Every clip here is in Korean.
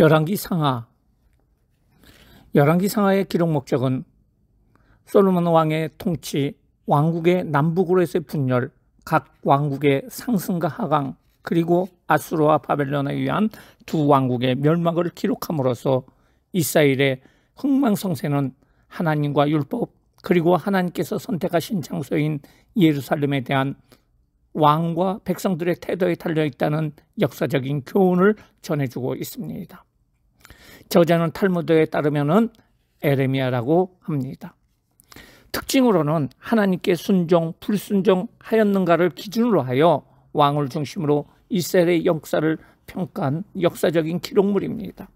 열왕기 상하. 열왕기 상하의 기록 목적은 솔로몬 왕의 통치, 왕국의 남북으로에서의 분열, 각 왕국의 상승과 하강, 그리고 아수르와 바벨론에 의한 두 왕국의 멸망을 기록함으로써 이스라엘의 흥망성쇠는 하나님과 율법, 그리고 하나님께서 선택하신 장소인 예루살렘에 대한 왕과 백성들의 태도에 달려있다는 역사적인 교훈을 전해주고 있습니다. 저자는 탈무드에 따르면 에레미야라고 합니다. 특징으로는 하나님께 순종, 불순종하였는가를 기준으로 하여 왕을 중심으로 이스라엘의 역사를 평가한 역사적인 기록물입니다.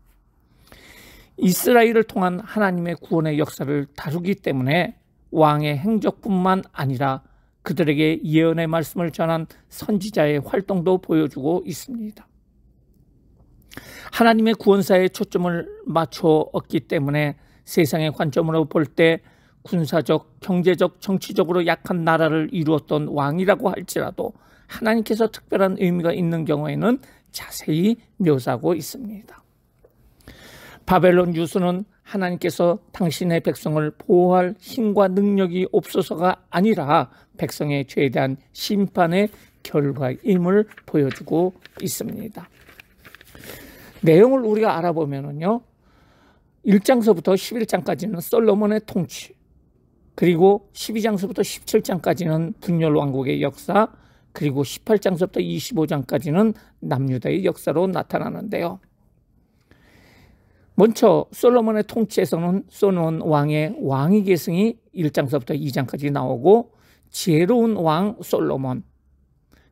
이스라엘을 통한 하나님의 구원의 역사를 다루기 때문에 왕의 행적뿐만 아니라 그들에게 예언의 말씀을 전한 선지자의 활동도 보여주고 있습니다. 하나님의 구원사에 초점을 맞추었기 때문에 세상의 관점으로 볼 때 군사적, 경제적, 정치적으로 약한 나라를 이루었던 왕이라고 할지라도 하나님께서 특별한 의미가 있는 경우에는 자세히 묘사하고 있습니다. 바벨론 유수는 하나님께서 당신의 백성을 보호할 힘과 능력이 없어서가 아니라 백성의 죄에 대한 심판의 결과임을 보여주고 있습니다. 내용을 우리가 알아보면요, 1장서부터 11장까지는 솔로몬의 통치, 그리고 12장서부터 17장까지는 분열 왕국의 역사, 그리고 18장서부터 25장까지는 남유다의 역사로 나타나는데요. 먼저 솔로몬의 통치에서는 솔로몬 왕의 왕위 계승이 1장서부터 2장까지 나오고, 지혜로운 왕 솔로몬,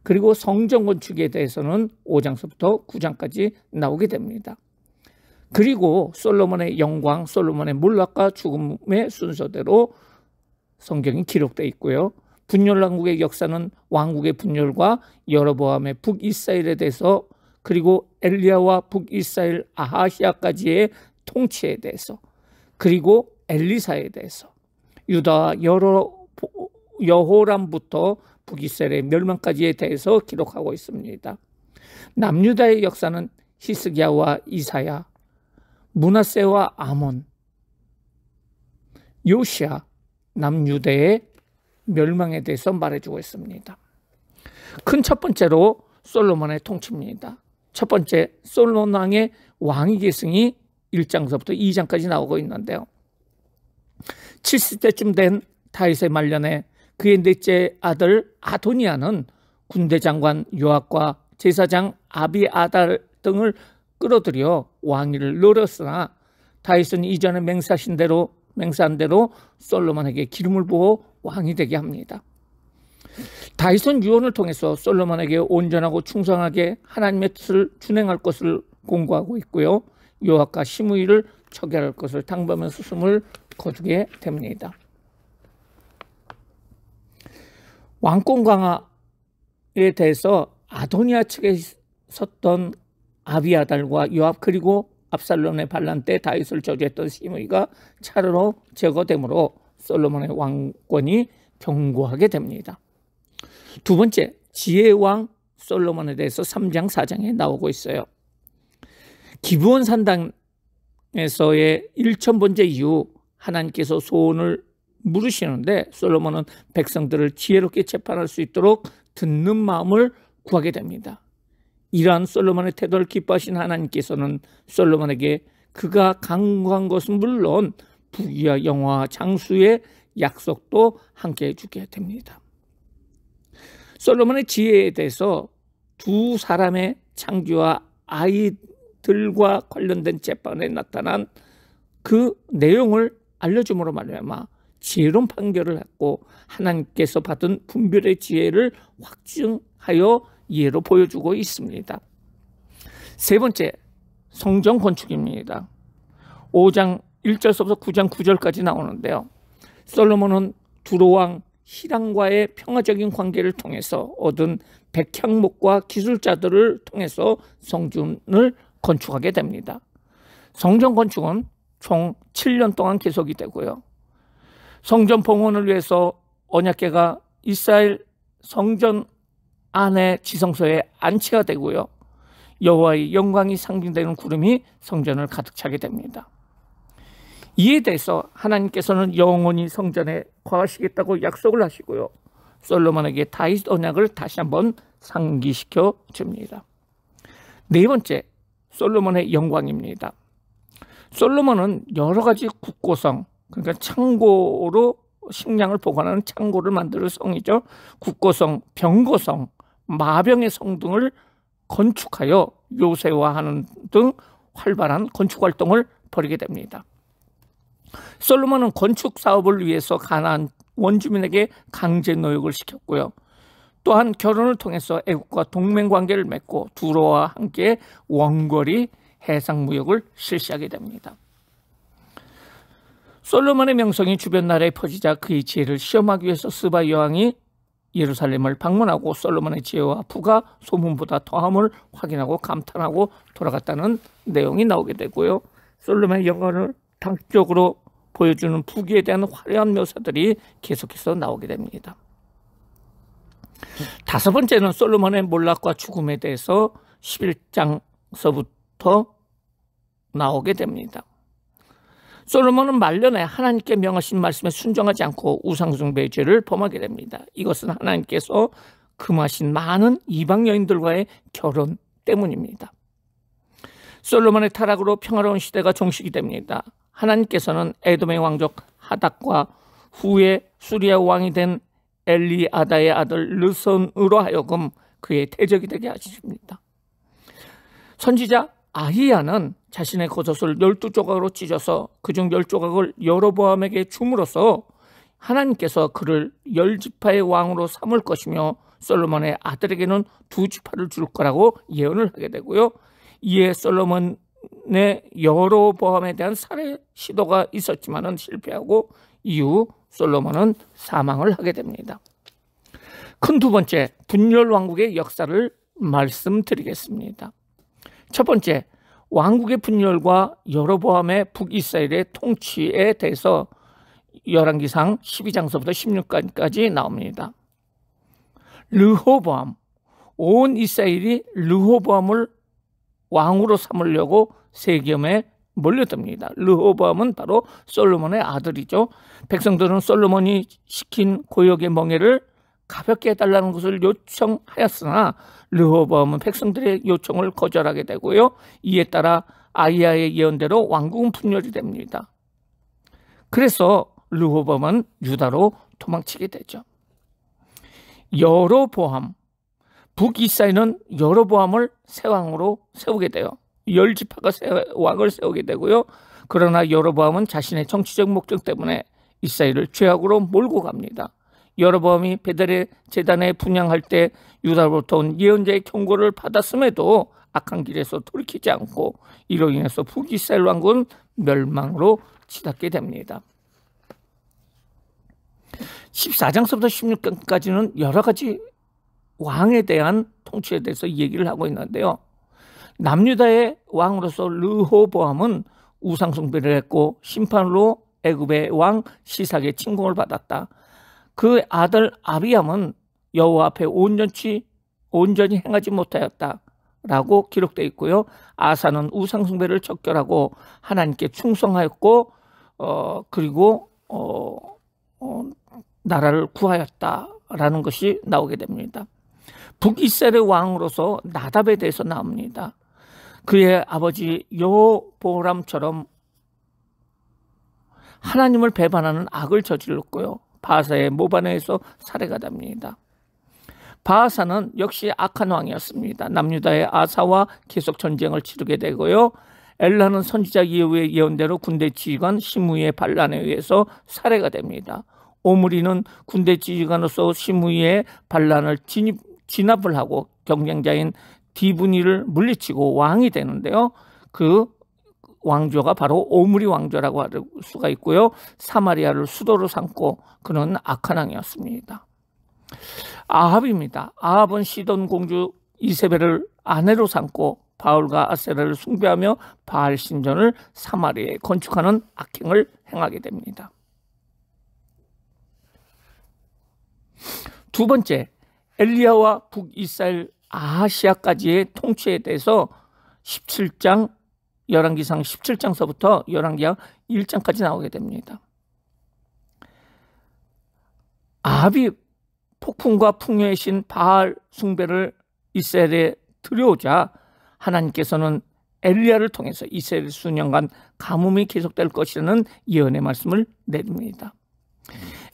그리고 성전 건축에 대해서는 5장서부터 9장까지 나오게 됩니다. 그리고 솔로몬의 영광, 솔로몬의 몰락과 죽음의 순서대로 성경이 기록되어 있고요. 분열 왕국의 역사는 왕국의 분열과 여로보암의 북이스라엘에 대해서, 그리고 엘리야와 북이스라엘 아하시아까지의 통치에 대해서, 그리고 엘리사에 대해서, 유다와 여호람부터 북이스라엘의 멸망까지에 대해서 기록하고 있습니다. 남유다의 역사는 히스기야와 이사야, 므낫세와 아몬, 요시야, 남유다의 멸망에 대해서 말해주고 있습니다. 큰 첫 번째로 솔로몬의 통치입니다. 첫 번째, 솔로몬 왕의 왕위 계승이 1장서부터 2장까지 나오고 있는데요. 70세쯤 된 다윗의 말년에 그의 넷째 아들 아도니아는 군대 장관 요압과 제사장 아비아달 등을 끌어들여 왕위를 노렸으나 다윗은 이전에 맹세한 대로 솔로몬에게 기름을 부어 왕이 되게 합니다. 다윗은 유언을 통해서 솔로몬에게 온전하고 충성하게 하나님의 뜻을 준행할 것을 공고하고 있고요. 요압과 시므이를 처결할 것을 당부하면서 숨을 거두게 됩니다. 왕권 강화에 대해서 아도니아 측에 섰던 아비아달과 요압, 그리고 압살롬의 반란 때 다윗을 저주했던 시므이가 차례로 제거되므로 솔로몬의 왕권이 견고하게 됩니다. 두 번째, 지혜의 왕 솔로몬에 대해서 3장 4장에 나오고 있어요. 기브온 산당에서의 1000번째 이후 하나님께서 소원을 물으시는데 솔로몬은 백성들을 지혜롭게 재판할 수 있도록 듣는 마음을 구하게 됩니다. 이러한 솔로몬의 태도를 기뻐하신 하나님께서는 솔로몬에게 그가 강구한 것은 물론 부귀와 영화와 장수의 약속도 함께 해주게 됩니다. 솔로몬의 지혜에 대해서 두 사람의 창조와 아이들과 관련된 재판에 나타난 그 내용을 알려줌으로 말미암아 지혜로운 판결을 했고 하나님께서 받은 분별의 지혜를 확증하여 예로 보여주고 있습니다. 세 번째, 성전 건축입니다. 5장 1절서부터 9장 9절까지 나오는데요. 솔로몬은 두로왕 히람과의 평화적인 관계를 통해서 얻은 백향목과 기술자들을 통해서 성전을 건축하게 됩니다. 성전 건축은 총 7년 동안 계속이 되고요. 성전 봉헌을 위해서 언약궤가 이스라엘 성전 안에 지성소에 안치가 되고요. 여호와의 영광이 상징되는 구름이 성전을 가득 차게 됩니다. 이에 대해서 하나님께서는 영원히 성전에 거하시겠다고 약속을 하시고요. 솔로몬에게 다윗 언약을 다시 한번 상기시켜 줍니다. 네 번째, 솔로몬의 영광입니다. 솔로몬은 여러 가지 국고성, 그러니까 창고로 식량을 보관하는 창고를 만드는 성이죠. 국고성, 병거성, 마병의 성 등을 건축하여 요새화하는 등 활발한 건축 활동을 벌이게 됩니다. 솔로몬은 건축 사업을 위해서 가나안 원주민에게 강제 노역을 시켰고요. 또한 결혼을 통해서 애국과 동맹 관계를 맺고 두로와 함께 원거리 해상 무역을 실시하게 됩니다. 솔로몬의 명성이 주변 나라에 퍼지자 그의 지혜를 시험하기 위해서 스바 여왕이 예루살렘을 방문하고 솔로몬의 지혜와 부가 소문보다 더함을 확인하고 감탄하고 돌아갔다는 내용이 나오게 되고요. 솔로몬의 영광을 단적으로 보여주는 부귀에 대한 화려한 묘사들이 계속해서 나오게 됩니다. 다섯 번째는 솔로몬의 몰락과 죽음에 대해서 11장서부터 나오게 됩니다. 솔로몬은 말년에 하나님께 명하신 말씀에 순종하지 않고 우상숭배의 죄를 범하게 됩니다. 이것은 하나님께서 금하신 많은 이방 여인들과의 결혼 때문입니다. 솔로몬의 타락으로 평화로운 시대가 종식이 됩니다. 하나님께서는 에돔의 왕족 하닥과 후에 수리아 왕이 된 엘리아다의 아들 르손으로 하여금 그의 대적이 되게 하십니다. 선지자 아히야는 자신의 겉옷을 12조각으로 찢어서 그중 10조각을 여로보암에게 줌으로써 하나님께서 그를 10지파의 왕으로 삼을 것이며 솔로몬의 아들에게는 2지파를 줄 거라고 예언을 하게 되고요. 이에 솔로몬의 여로보암에 대한 살해 시도가 있었지만은 실패하고 이후 솔로몬은 사망을 하게 됩니다. 큰 두 번째, 분열 왕국의 역사를 말씀드리겠습니다. 첫 번째, 왕국의 분열과 여로보암의 북이스라엘의 통치에 대해서 열왕기상 12장서부터 16장까지 나옵니다. 르호보암, 온 이스라엘이 르호보암을 왕으로 삼으려고 세겜에 몰려듭니다. 르호보암은 바로 솔로몬의 아들이죠. 백성들은 솔로몬이 시킨 고역의 멍에를 가볍게 해달라는 것을 요청하였으나 르호보암은 백성들의 요청을 거절하게 되고요. 이에 따라 아히야의 예언대로 왕국은 분열이 됩니다. 그래서 르호보암은 유다로 도망치게 되죠. 여로보암, 북이스라엘은 여로보암을 새 왕으로 세우게 돼요. 10지파가 새 왕을 세우게 되고요. 그러나 여로보암은 자신의 정치적 목적 때문에 이스라엘을 죄악으로 몰고 갑니다. 여로보암이 베델의 제단에 분향할 때 유다로부터 온 예언자의 경고를 받았음에도 악한 길에서 돌이키지 않고 이로 인해서 북이스라엘 왕국은 멸망으로 치닫게 됩니다. 14장서부터 16장까지는 여러 가지 왕에 대한 통치에 대해서 얘기를 하고 있는데요. 남유다의 왕으로서 르호보암은 우상숭배를 했고 심판으로 애굽의 왕 시삭의 침공을 받았다. 그 아들 아비암은 여호와 앞에 온전히 행하지 못하였다라고 기록되어 있고요. 아사는 우상숭배를 척결하고 하나님께 충성하였고 그리고 나라를 구하였다라는 것이 나오게 됩니다. 북이스라엘의 왕으로서 나답에 대해서 나옵니다. 그의 아버지 여호보람처럼 하나님을 배반하는 악을 저질렀고요. 바하사의 모반에서 살해가 됩니다. 바하사는 역시 악한 왕이었습니다. 남유다의 아사와 계속 전쟁을 치르게 되고요. 엘라는 선지자 예후의 예언대로 군대 지휘관 시므이의 반란에 의해서 살해가 됩니다. 오므리는 군대 지휘관으로서 시므이의 반란을 진압을 하고 경쟁자인 디브니를 물리치고 왕이 되는데요. 그 왕조가 바로 오므리 왕조라고 할 수가 있고요. 사마리아를 수도로 삼고 그는 악한 왕이었습니다. 아합입니다. 아합은 시돈 공주 이세벨을 아내로 삼고 바울과 아세라를 숭배하며 바알 신전을 사마리아에 건축하는 악행을 행하게 됩니다. 두 번째, 엘리야와 북이스라엘 아하시아까지의 통치에 대해서 17장 열왕기상 17장서부터 열왕기하 1장까지 나오게 됩니다. 아합이 폭풍과 풍요의 신 바알 숭배를 이스라엘에 들여오자 하나님께서는 엘리야를 통해서 이스라엘 수년간 가뭄이 계속될 것이라는 예언의 말씀을 내립니다.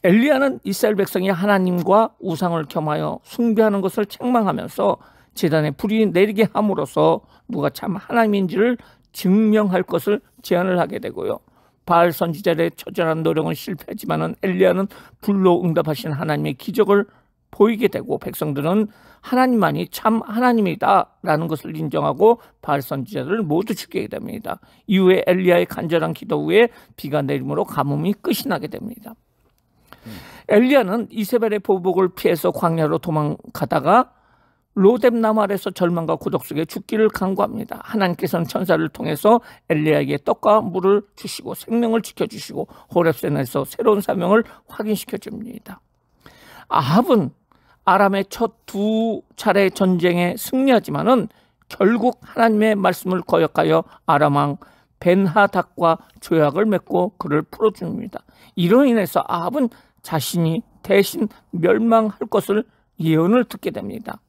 엘리야는 이스라엘 백성이 하나님과 우상을 겸하여 숭배하는 것을 책망하면서 제단에 불이 내리게 함으로써 누가 참 하나님인지를 증명할 것을 제안을 하게 되고요. 바알 선지자의 처절한 노력은 실패하지만은 엘리야는 불로 응답하신 하나님의 기적을 보이게 되고 백성들은 하나님만이 참 하나님이다라는 것을 인정하고 바알 선지자들을 모두 죽게 됩니다. 이후에 엘리야의 간절한 기도 후에 비가 내림으로 가뭄이 끝이 나게 됩니다. 엘리야는 이세벨의 보복을 피해서 광야로 도망가다가 로뎀나무 아래서 절망과 고독 속에 죽기를 간구합니다. 하나님께서는 천사를 통해서 엘리야에게 떡과 물을 주시고 생명을 지켜주시고 호렙산에서 새로운 사명을 확인시켜 줍니다. 아합은 아람의 첫 두 차례 전쟁에 승리하지만은 결국 하나님의 말씀을 거역하여 아람 왕 벤하닷과 조약을 맺고 그를 풀어줍니다. 이로 인해서 아합은 자신이 대신 멸망할 것을 예언을 듣게 됩니다.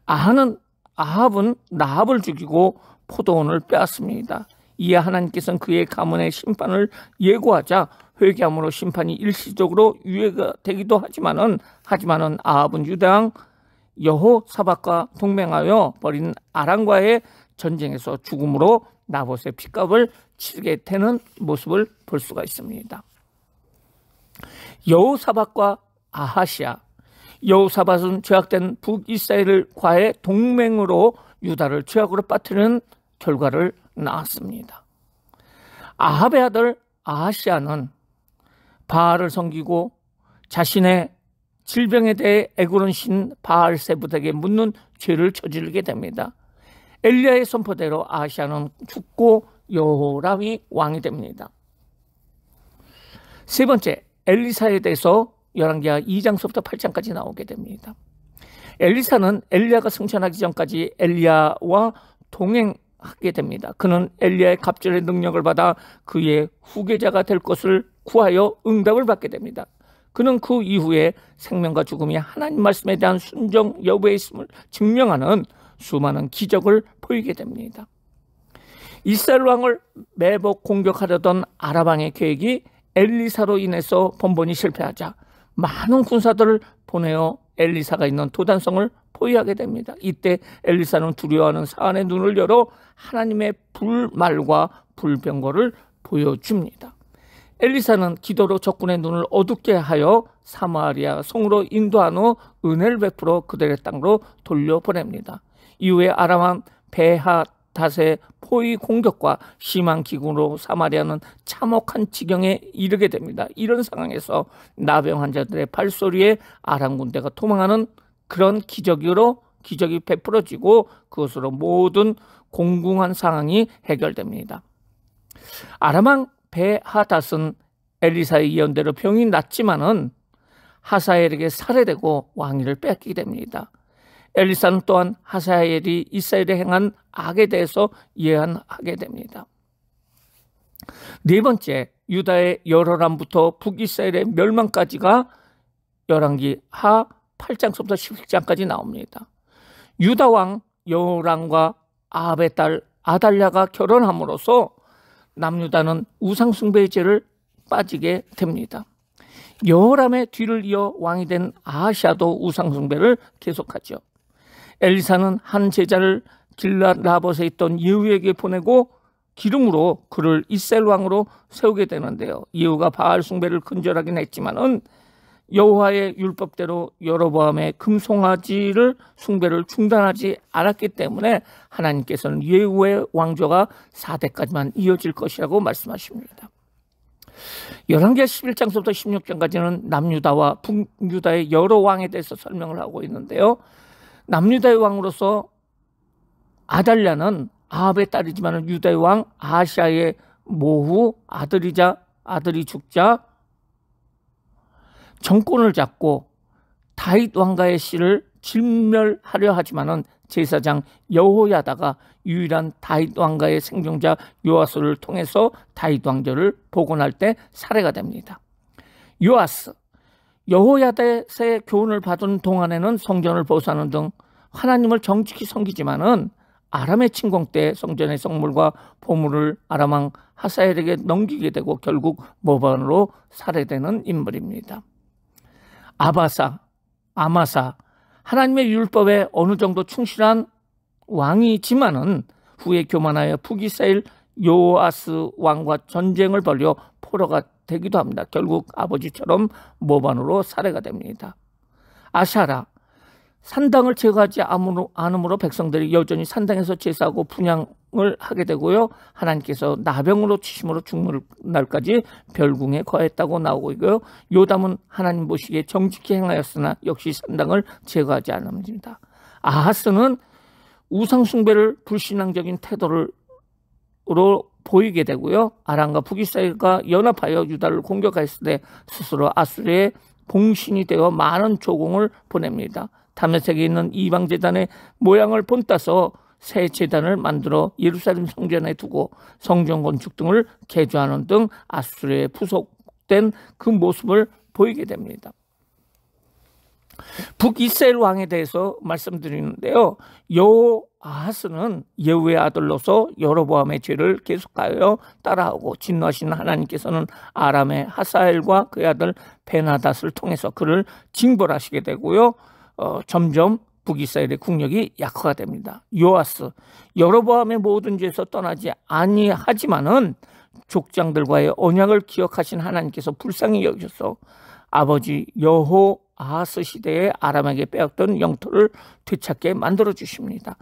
아합은 나합을 죽이고 포도원을 빼앗습니다. 이에 하나님께서는 그의 가문의 심판을 예고하자 회개함으로 심판이 일시적으로 유예가 되기도 하지만은 아합은 유다왕 여호사밧과 동맹하여 벌인 아람과의 전쟁에서 죽음으로 나봇의 핏값을 치르게 되는 모습을 볼 수가 있습니다. 여호사밧과 아하시아, 여호사밧은 죄악된 북이스라엘과의 동맹으로 유다를 죄악으로 빠뜨리는 결과를 낳았습니다. 아합의 아들 아하시아는 바알을 섬기고 자신의 질병에 대해 에고른 신 바알세붓에게 묻는 죄를 저지르게 됩니다. 엘리야의 선포대로 아하시아는 죽고 여호람이 왕이 됩니다. 세 번째, 엘리사에 대해서 열왕기하 2장서부터 8장까지 나오게 됩니다. 엘리사는 엘리야가 승천하기 전까지 엘리야와 동행하게 됩니다. 그는 엘리야의 갑절의 능력을 받아 그의 후계자가 될 것을 구하여 응답을 받게 됩니다. 그는 그 이후에 생명과 죽음이 하나님 말씀에 대한 순종 여부에 있음을 증명하는 수많은 기적을 보이게 됩니다. 이스라엘 왕을 매복 공격하려던 아람 왕의 계획이 엘리사로 인해서 번번이 실패하자 많은 군사들을 보내어 엘리사가 있는 도단성을 포위하게 됩니다. 이때 엘리사는 두려워하는 사안의 눈을 열어 하나님의 불말과 불병거를 보여줍니다. 엘리사는 기도로 적군의 눈을 어둡게 하여 사마리아 성으로 인도한 후 은혜를 베풀어 그들의 땅으로 돌려보냅니다. 이후에 아람 왕 베하닷의 포위 공격과 심한 기근으로 사마리아는 참혹한 지경에 이르게 됩니다. 이런 상황에서 나병 환자들의 발소리에 아람 군대가 도망하는 그런 기적이 베풀어지고 그것으로 모든 공공한 상황이 해결됩니다. 아람 왕 베하닷은 엘리사의 예언대로 병이 낫지만은 하사엘에게 살해되고 왕위를 뺏기게 됩니다. 엘리사는 또한 하사엘이 이스라엘에 행한 악에 대해서 예언하게 됩니다. 네 번째, 유다의 여로람부터 북이스라엘의 멸망까지가 열왕기하 8장서부터 11장까지 나옵니다. 유다 왕 여호람과 아합의 딸 아달랴가 결혼함으로써 남유다는 우상숭배의 죄를 빠지게 됩니다. 여호람의 뒤를 이어 왕이 된 아하시아도 우상숭배를 계속하죠. 엘리사는 한 제자를 길랏 라봇에 있던 예후에게 보내고 기름으로 그를 이스라엘 왕으로 세우게 되는데요. 예후가 바알 숭배를 근절하긴 했지만은 여호와의 율법대로 여로보암의 금송아지를 숭배를 중단하지 않았기 때문에 하나님께서는 예후의 왕조가 4대까지만 이어질 것이라고 말씀하십니다. 열왕기하 11장서부터 16장까지는 남유다와 북유다의 여러 왕에 대해서 설명을 하고 있는데요. 남유다의 왕으로서 아달랴는 아합의 딸이지만 유다의 왕 아하시아의 모후 아들이 죽자 정권을 잡고 다윗 왕가의 씨를 진멸하려 하지만은 제사장 여호야다가 유일한 다윗 왕가의 생존자 요아스를 통해서 다윗 왕조를 복원할 때 살해가 됩니다. 요아스, 여호야다의 교훈을 받은 동안에는 성전을 보수하는 등 하나님을 정직히 섬기지만은 아람의 침공 때 성전의 성물과 보물을 아람 왕 하사엘에게 넘기게 되고 결국 모반으로 살해되는 인물입니다. 아마사, 하나님의 율법에 어느 정도 충실한 왕이지만은 후에 교만하여 북이스라엘 요아스 왕과 전쟁을 벌여 포로가 되기도 합니다. 결국 아버지처럼 모반으로 살해가 됩니다. 아샤라, 산당을 제거하지 않으므로 백성들이 여전히 산당에서 제사하고 분향을 하게 되고요. 하나님께서 나병으로 치심으로 죽는 날까지 별궁에 거했다고 나오고 있고요. 요담은 하나님 보시기에 정직히 행하였으나 역시 산당을 제거하지 않습니다. 아하스는 우상숭배를 불신앙적인 태도로 보이게 되고요. 아람과 북이스라엘과 연합하여 유다를 공격했을 때 스스로 아수르의 봉신이 되어 많은 조공을 보냅니다. 다메섹에 있는 이방 제단의 모양을 본따서 새 제단을 만들어 예루살렘 성전에 두고 성전 건축 등을 개조하는 등 아수르에 부속된 그 모습을 보이게 됩니다. 북이스라엘 왕에 대해서 말씀드리는데요. 여호아하스는 예후의 아들로서 여로보암의 죄를 계속하여 따라하고 진노하신 하나님께서는 아람의 하사엘과 그의 아들 베나닷을 통해서 그를 징벌하시게 되고요. 점점 북이스라엘의 국력이 약화가 됩니다. 요아스, 여로보암의 모든 죄에서 떠나지 아니하지만은 족장들과의 언약을 기억하신 하나님께서 불쌍히 여기셔서 아버지 여호아하스 시대에 아람에게 빼앗던 영토를 되찾게 만들어 주십니다.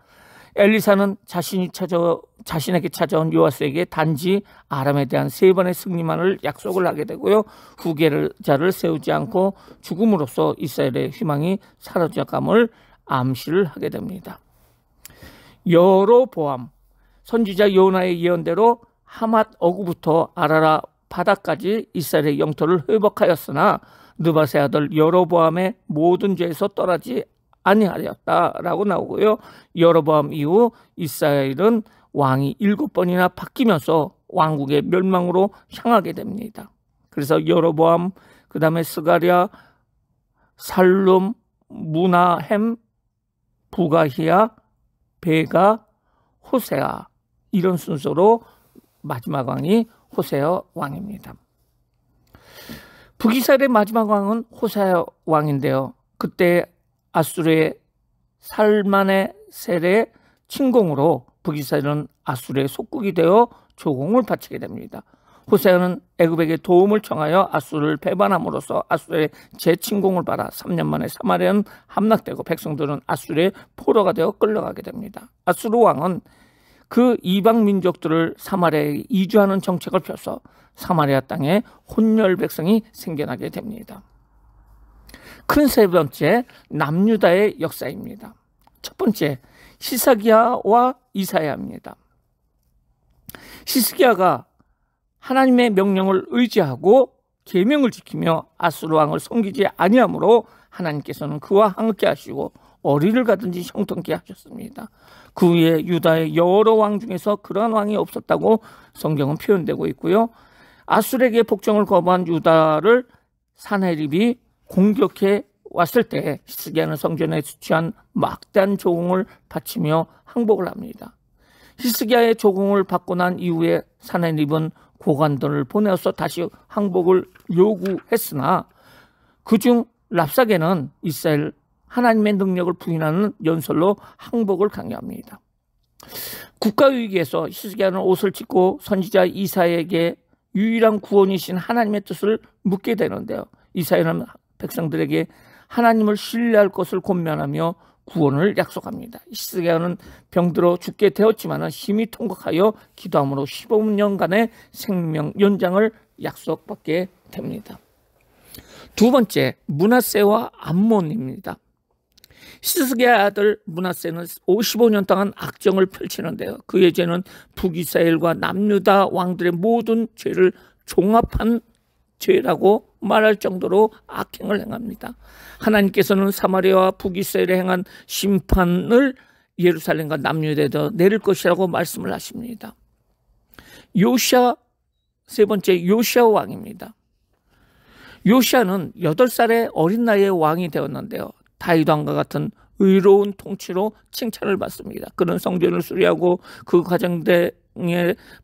엘리사는 자신에게 찾아온 요아스에게 단지 아람에 대한 3번의 승리만을 약속을 하게 되고요. 후계자를 세우지 않고 죽음으로써 이스라엘의 희망이 사라져감을 암시를 하게 됩니다. 여로보암, 선지자 요나의 예언대로 하맛 어구부터 아라라 바다까지 이스라엘의 영토를 회복하였으나 느밧의 아들 여로보암의 모든 죄에서 떠나지 아니하였다라고 나오고요. 여로보암 이후 이스라엘은 왕이 7번이나 바뀌면서 왕국의 멸망으로 향하게 됩니다. 그래서 여로보암, 그 다음에 스가랴, 살룸, 무나햄, 부가히야, 베가, 호세아, 이런 순서로 마지막 왕이 호세아 왕입니다. 북이스라엘의 마지막 왕은 호세아 왕인데요. 그때 아수르의 살마네셀의 침공으로 북이스라엘은 아수르의 속국이 되어 조공을 바치게 됩니다. 호세아는 애굽에게 도움을 청하여 아수르를 배반함으로써 아수르의 재침공을 받아 3년 만에 사마리아는 함락되고 백성들은 아수르의 포로가 되어 끌려가게 됩니다. 아수르 왕은 그 이방 민족들을 사마리아에 이주하는 정책을 펴서 사마리아 땅에 혼혈 백성이 생겨나게 됩니다. 큰 3번째, 남유다의 역사입니다. 첫 번째, 히스기야와 이사야입니다. 히스기야가 하나님의 명령을 의지하고 계명을 지키며 아수르 왕을 섬기지 아니하므로 하나님께서는 그와 함께 하시고 어디를 가든지 형통케 하셨습니다. 그 후에 유다의 여러 왕 중에서 그러한 왕이 없었다고 성경은 표현되고 있고요. 아수르에게 복종을 거부한 유다를 사네립이 공격해 왔을 때 히스기야는 성전에 수취한 막대한 조공을 바치며 항복을 합니다. 히스기야의 조공을 받고 난 이후에 사네립은 고관들을 보내어서 다시 항복을 요구했으나 그중 랍사게는 이스라엘 하나님의 능력을 부인하는 연설로 항복을 강요합니다. 국가위기에서 히스기야는 옷을 찢고 선지자 이사야에게 유일한 구원이신 하나님의 뜻을 묻게 되는데요. 이사야는 백성들에게 하나님을 신뢰할 것을 권면하며 구원을 약속합니다. 히스기야는 병들어 죽게 되었지만 힘이 통곡하여 기도함으로 15년간의 생명 연장을 약속받게 됩니다. 두 번째, 므낫세와 암몬입니다. 히스기야의 아들 므낫세는 55년 동안 악정을 펼치는데요. 그의 죄는 북이스라엘과 남유다 왕들의 모든 죄를 종합한 죄라고 말할 정도로 악행을 행합니다. 하나님께서는 사마리아와 북이스라엘에 행한 심판을 예루살렘과 남유다에도 내릴 것이라고 말씀을 하십니다. 요시야, 세 번째 요시야 왕입니다. 요시야는 8살의 어린 나이에 왕이 되었는데요. 다윗 왕과 같은 의로운 통치로 칭찬을 받습니다. 그는 성전을 수리하고 그 과정에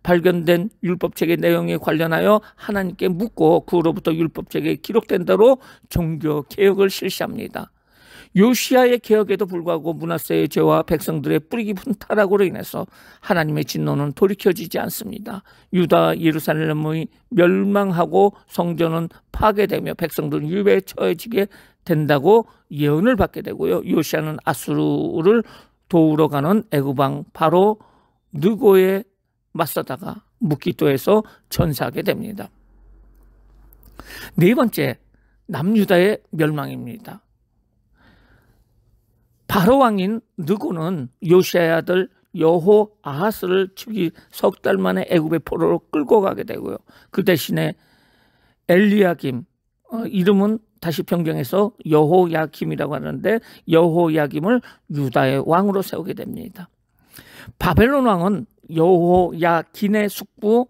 발견된 율법책의 내용에 관련하여 하나님께 묻고 그로부터 율법책에 기록된 대로 종교 개혁을 실시합니다. 요시야의 개혁에도 불구하고 므낫세의 죄와 백성들의 뿌리 깊은 타락으로 인해서 하나님의 진노는 돌이켜지지 않습니다. 유다 예루살렘이 멸망하고 성전은 파괴되며 백성들은 유배에 처해지게 된다고 예언을 받게 되고요. 요시야는 아수르를 도우러 가는 애굽 왕 바로 느고에 맞서다가 묵기도에서 전사하게 됩니다. 네 번째, 남유다의 멸망입니다. 바로 왕인 느고는 요시야의 아들 여호 아하스를 죽이 석 달 만에 애굽의 포로로 끌고 가게 되고요. 그 대신에 엘리야김, 이름은 다시 변경해서 여호야김이라고 하는데 여호야김을 유다의 왕으로 세우게 됩니다. 바벨론 왕은 여호야긴의 숙부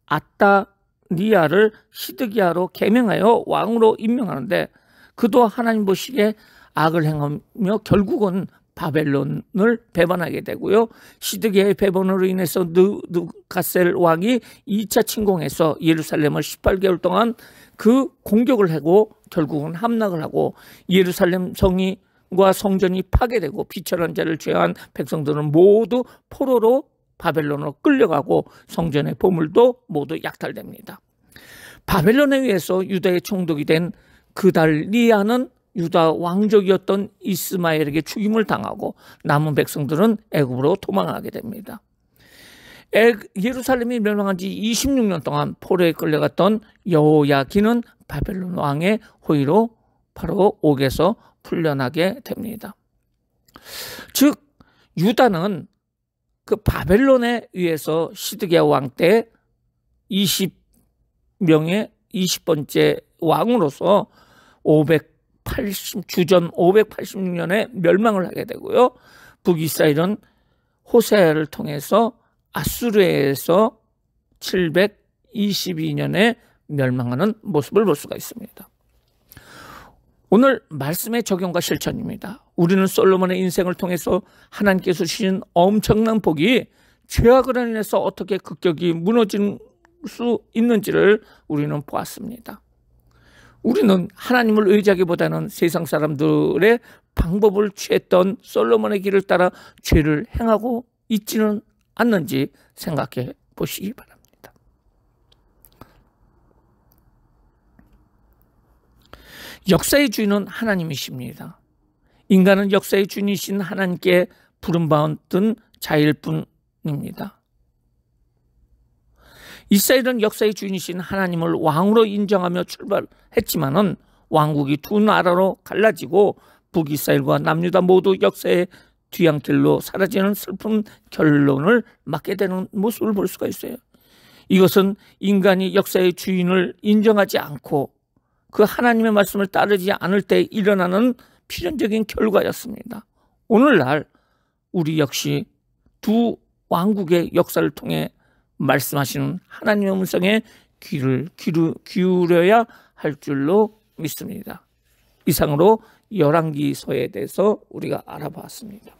아따니아를 시드기야로 개명하여 왕으로 임명하는데 그도 하나님 보시기에 악을 행하며 결국은 바벨론을 배반하게 되고요. 시드기야의 배반으로 인해서 느부갓네살 왕이 2차 침공해서 예루살렘을 18개월 동안 그 공격을 하고 결국은 함락을 하고 예루살렘 성과 성전이 파괴되고 비천한 자를 제외한 백성들은 모두 포로로 바벨론으로 끌려가고 성전의 보물도 모두 약탈됩니다. 바벨론에 의해서 유다의 총독이 된 그달리아는 유다 왕족이었던 이스마엘에게 죽임을 당하고 남은 백성들은 애굽으로 도망하게 됩니다. 예루살렘이 멸망한 지 26년 동안 포로에 끌려갔던 여호야긴은 바벨론 왕의 호의로 바로 옥에서 풀려나게 됩니다. 즉 유다는 그 바벨론에 의해서 시드기야 왕 때 20명의 20번째 왕으로서 주전 586년에 멸망을 하게 되고요. 북이스라엘은 호세아를 통해서 아수르에서 722년에 멸망하는 모습을 볼 수가 있습니다. 오늘 말씀의 적용과 실천입니다. 우리는 솔로몬의 인생을 통해서 하나님께서 주신 엄청난 복이 죄악으로 인해서 어떻게 급격히 무너질 수 있는지를 우리는 보았습니다. 우리는 하나님을 의지하기보다는 세상 사람들의 방법을 취했던 솔로몬의 길을 따라 죄를 행하고 있지는 않는지 생각해 보시기 바랍니다. 역사의 주인은 하나님이십니다. 인간은 역사의 주인이신 하나님께 부름받은 자일 뿐입니다. 이스라엘은 역사의 주인이신 하나님을 왕으로 인정하며 출발했지만은 왕국이 두 나라로 갈라지고 북이스라엘과 남유다 모두 역사의 뒤안길로 사라지는 슬픈 결론을 맞게 되는 모습을 볼 수가 있어요. 이것은 인간이 역사의 주인을 인정하지 않고 그 하나님의 말씀을 따르지 않을 때 일어나는 필연적인 결과였습니다. 오늘날 우리 역시 두 왕국의 역사를 통해 말씀하시는 하나님의 음성에 귀를 기울여야 할 줄로 믿습니다. 이상으로 열왕기서에 대해서 우리가 알아봤습니다.